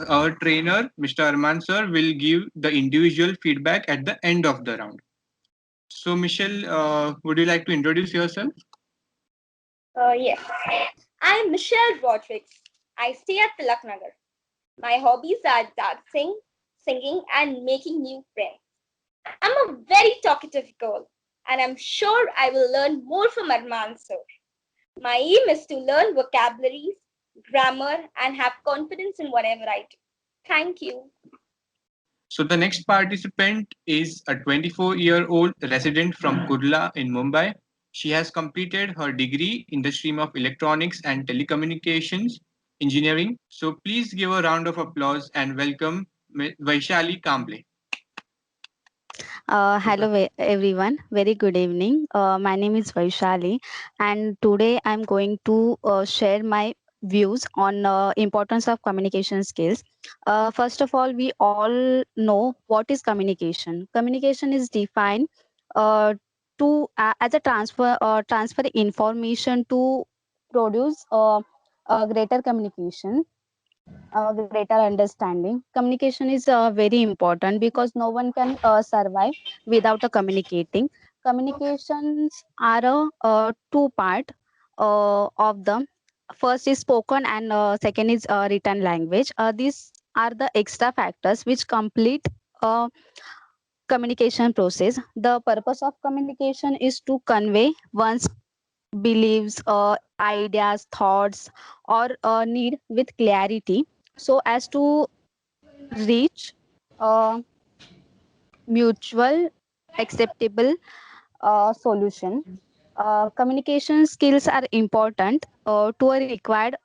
our trainer, Mr. Arman sir, will give the individual feedback at the end of the round. So, Michelle, would you like to introduce yourself? Yes. I'm Michelle Rodriguez. I stay at Tilak Nagar. My hobbies are dancing, singing, and making new friends. I'm a very talkative girl, and I'm sure I will learn more from Arman sir. My aim is to learn vocabularies, grammar, and have confidence in whatever I do. Thank you. So, the next participant is a 24-year-old resident from Kurla in Mumbai. She has completed her degree in the stream of electronics and telecommunications engineering. So, please give a round of applause and welcome Vaishali Kamble. Hello, everyone. Very good evening. My name is Vaishali, and today I'm going to share my views on importance of communication skills. First of all, we all know what is communication. Communication is defined uh, to as a transfer information to produce greater communication, greater understanding. Communication is very important because no one can survive without a communicating. Communications are a two part of them. First is spoken and second is written language. These are the extra factors which complete uh, communication process. The purpose of communication is to convey one's beliefs, ideas, thoughts, or need with clarity so as to reach a mutual acceptable solution. Communication skills are important to are required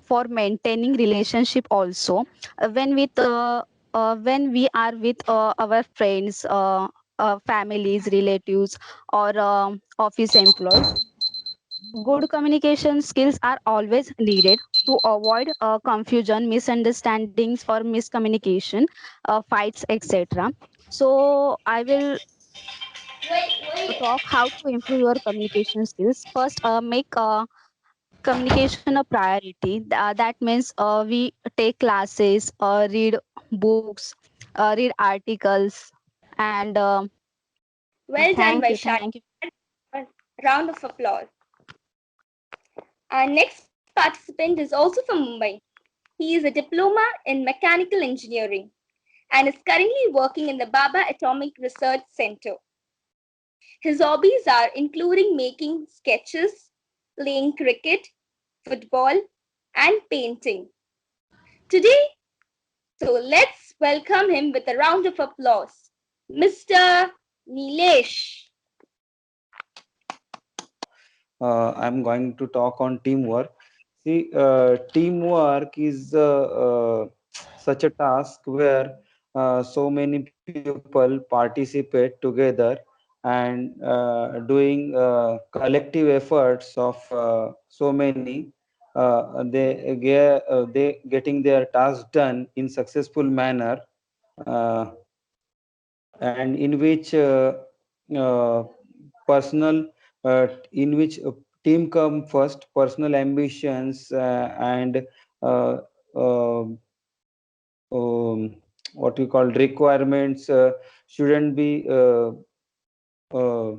for maintaining relationship also when we are with our friends, families, relatives, or office employees. Good communication skills are always needed to avoid confusion, misunderstandings, or miscommunication, fights, etc. So, I will talk how to improve your communication skills. First, make communication a priority. That means we take classes, read books, read articles, and Well done, thank you. Vaishali. Thank you. A round of applause. Our next participant is also from Mumbai. He is a diploma in mechanical engineering and is currently working in the Baba Atomic Research Center. His hobbies are including making sketches, playing cricket, football, and painting. Today, so let's welcome him with a round of applause. Mr. Nilesh. I'm going to talk on teamwork. See, teamwork is such a task where so many people participate together and doing collective efforts of so many. They getting their task done in successful manner, uh, and in which personal in which team come first, personal ambitions and uh, uh, what we call requirements shouldn't be uh, uh,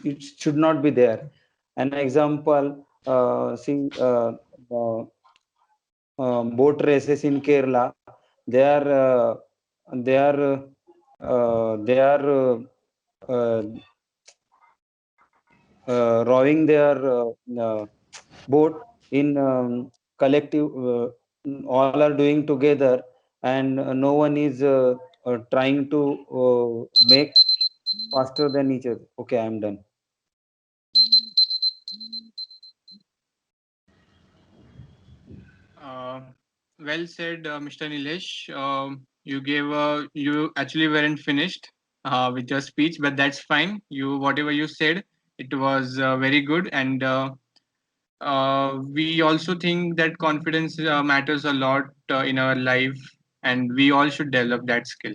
it should not be there. An example, see, boat races in Kerala, they are they are rowing their boat in collective, all are doing together, and no one is trying to make faster than each other. Okay, I'm done. Uh, well said, Mr. Nilesh. You actually weren't finished with your speech, but that's fine. Whatever you said, it was very good, and we also think that confidence matters a lot in our life, and we all should develop that skill.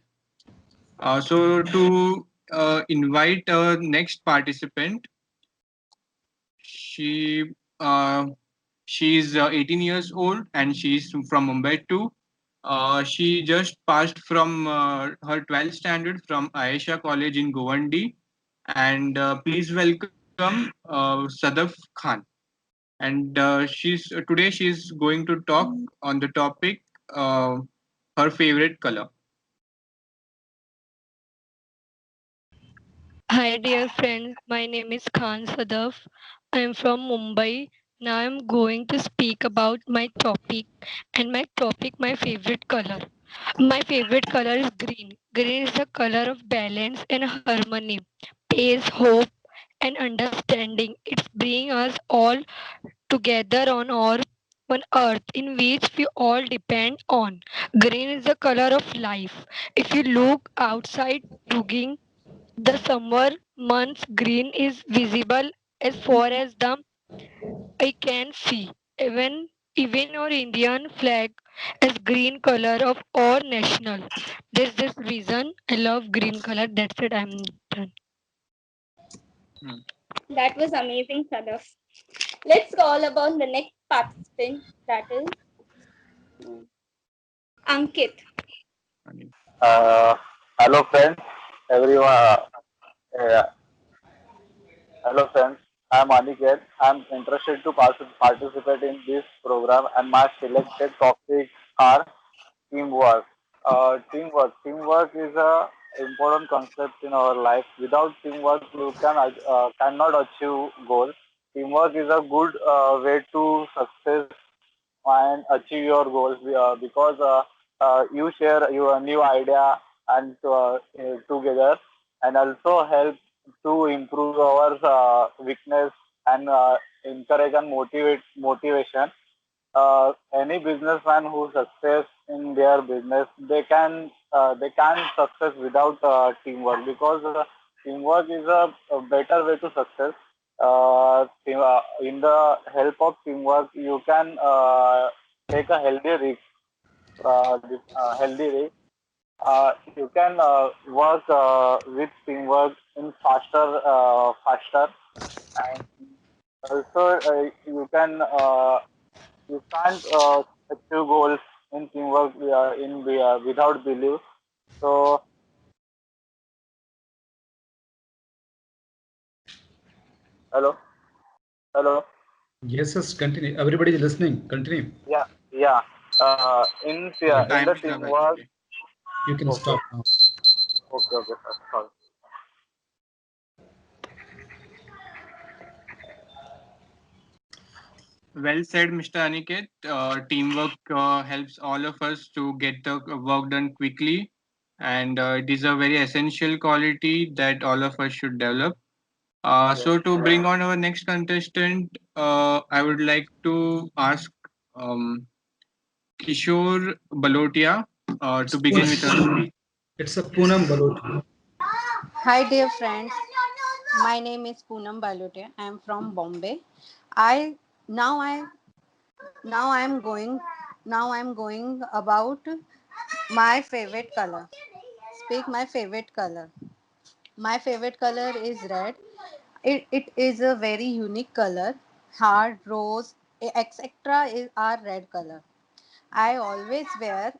So to invite our next participant, she uh, She is 18 years old and she is from Mumbai too. She just passed from her 12th standard from Ayesha College in Govandi. And please welcome Sadaf Khan. And today she is going to talk on the topic uh, her favorite color. Hi, dear friends. My name is Khan Sadaf. I am from Mumbai. Now I am going to speak about my topic, and my topic, my favorite color. My favorite color is green. Green is the color of balance and harmony, peace, hope, and understanding. It's bringing us all together on earth in which we all depend on. Green is the color of life. If you look outside during the summer months, green is visible as far as the eye can see. Even our Indian flag is green color of our national. There's this reason I love green color. That's it. I'm done. Hmm. That was amazing, Sadaf. Let's call about the next participant, that is Ankit. Uh, Hello friends, everyone. Uh, Hello friends, I'm Aniket. I'm interested to participate in this program, and my selected topics are teamwork. Teamwork is a important concept in our life. Without teamwork, you cannot achieve goals. Teamwork is a good way to success and achieve your goals because you share your new idea and together, and also help to improve our weakness and encourage and motivation. Any businessman who success in their business, they can success without teamwork, because teamwork is a better way to success. In the help of teamwork, you can take a healthy risk. Healthy risk. You can work with teamwork in faster, and also you can't achieve goals in teamwork without belief. So hello, hello, Yes, yes, continue. Everybody is listening. Continue. yeah, yeah. Your In time the is up teamwork, actually. You can okay, stop now. okay, sir, sorry. Well said, Mr. Aniket. Teamwork helps all of us to get the work done quickly, and it is a very essential quality that all of us should develop. Yes. So, to bring on our next contestant, I would like to ask um, Kishore Balotia to begin with her speech. It's a Poonam Baloti. Hi, dear friends. My name is Poonam Balotia. I am from Bombay. I now I now I am going about my favorite color. Speak my favorite color. My favorite color is red. It is a very unique color. Heart, rose, etc. are red color. I always wear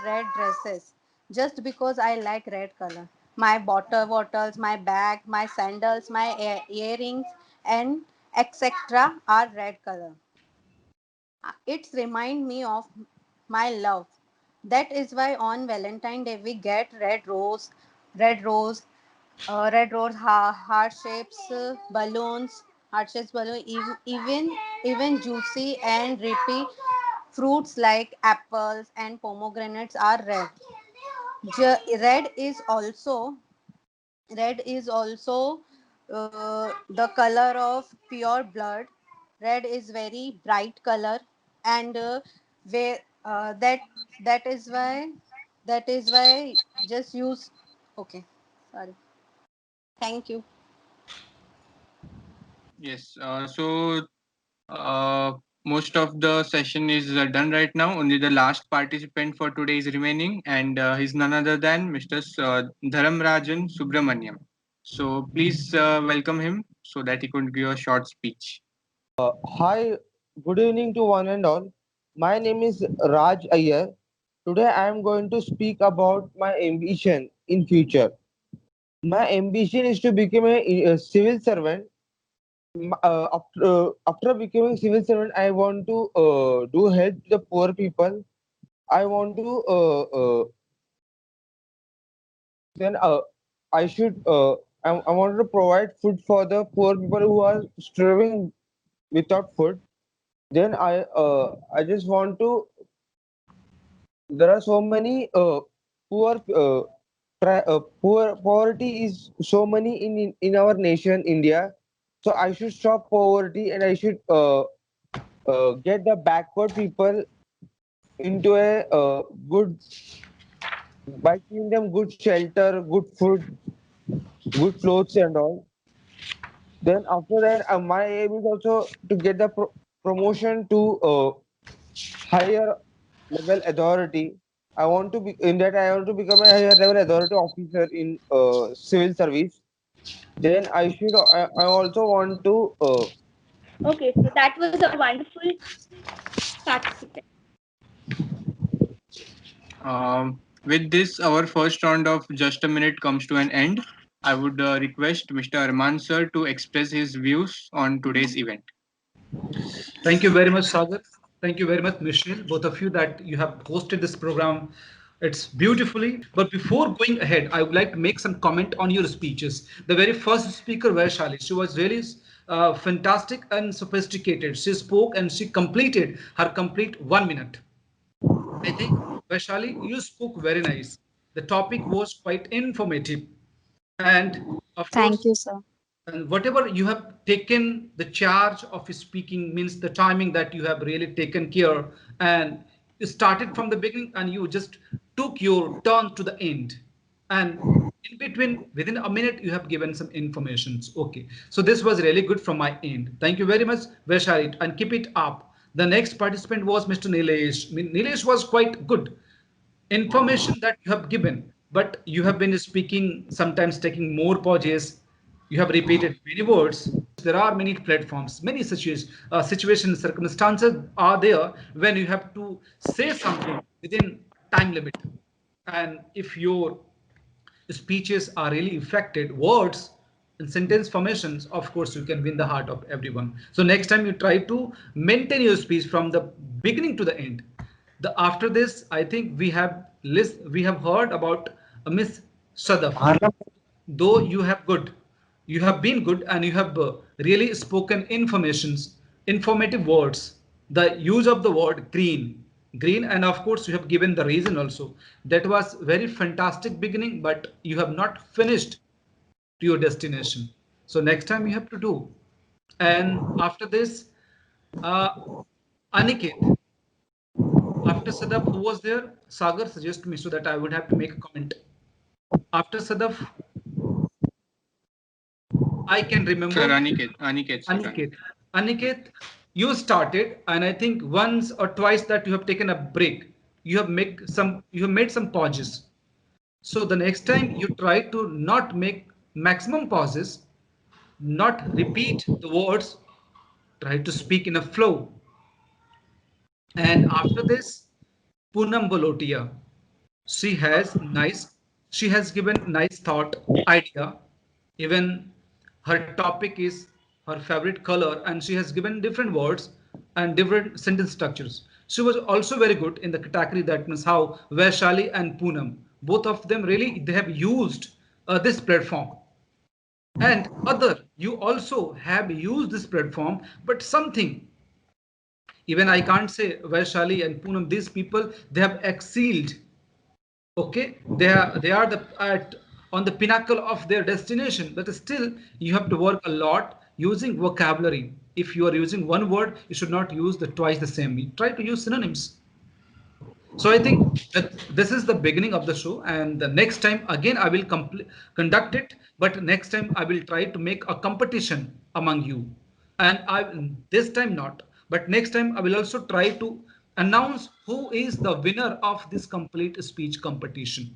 red dresses just because I like red color. My bottles, my bag, my sandals, my earrings and etc. are red color. It's remind me of my love. That is why on Valentine Day we get red rose, heart shapes, balloon, even juicy and drippy fruits like apples and pomegranates are red. Red is also the color of pure blood. Red is very bright color, and where that is why just use. Okay, sorry. Thank you. Yes. Uh, Most of the session is done right now. Only the last participant for today is remaining, and he's none other than Mr. Dharamrajan Subramaniam. So please welcome him so that he could give a short speech. Hi, Good evening to one and all. My name is Raj Iyer. Today I am going to speak about my ambition in future. My ambition is to become a civil servant. After becoming civil servant, I want to do help to the poor people. I want to then I should I want to provide food for the poor people who are starving without food. Then I just want to. There are so many poor poverty is so many in our nation India. So I should stop poverty and I should get the backward people into a good by giving them good shelter, good food, good clothes and all. Then after that, my aim is also to get the promotion to higher level authority. I want to be in that. I want to become a higher level authority officer in civil service. Then I also want to. Okay, so that was a wonderful participant. With this, our first round of Just a Minute comes to an end. I would request Mr. Arman sir to express his views on today's event. Thank you very much, Sagar. Thank you very much, Michelle, both of you, that you have hosted this program. It's beautifully. But before going ahead, I would like to make some comment on your speeches. The very first speaker, Vaishali, she was really fantastic and sophisticated. She spoke and she completed her complete 1 minute. I think, Vaishali, you spoke very nice. The topic was quite informative. And of Thank course, you, sir. and whatever you have taken the charge of speaking means the timing that you have really taken care, and you started from the beginning and you just took your turn to the end, and in between within a minute you have given some informations. Okay, so this was really good from my end. Thank you very much, Vaishali, and keep it up. The next participant was Mr. Nilesh. Nilesh was quite good information that you have given, but you have been speaking, sometimes taking more pauses. You have repeated many words. There are many platforms, many situations, circumstances are there when you have to say something within time limit. And if your speeches are really affected, words and sentence formations, of course, you can win the heart of everyone. So next time you try to maintain your speech from the beginning to the end. The after this, I think we have heard about Miss Sadaf. Though you have been good and you have really spoken informative words. The use of the word green, and of course you have given the reason also. That was very fantastic beginning, but you have not finished to your destination. So next time you have to do. And after this, uh, Aniket, after Sadaf, who was there? Sagar suggested me so that I would have to make a comment. After Sadaf, I can remember. Sir, Aniket, sir. Aniket, Aniket, you started, and I think once or twice that you have taken a break. You have made some pauses. So the next time you try to not make maximum pauses, not repeat the words, try to speak in a flow. And after this, Poonam Bolotia, she has nice, she has given nice thought, idea. Even her topic is her favorite color, and she has given different words and different sentence structures. She was also very good in the category, that means how Vaishali and Poonam, both of them really they have used this platform. And other, you also have used this platform, but something, even I can't say Vaishali and Poonam, these people, they have excelled. Okay, they are the at on the pinnacle of their destination, but still you have to work a lot using vocabulary. If you are using one word, you should not use the twice the same. You try to use synonyms. So I think that this is the beginning of the show, and the next time again I will conduct it. But next time I will try to make a competition among you, and I this time not. But next time I will also try to announce who is the winner of this complete speech competition.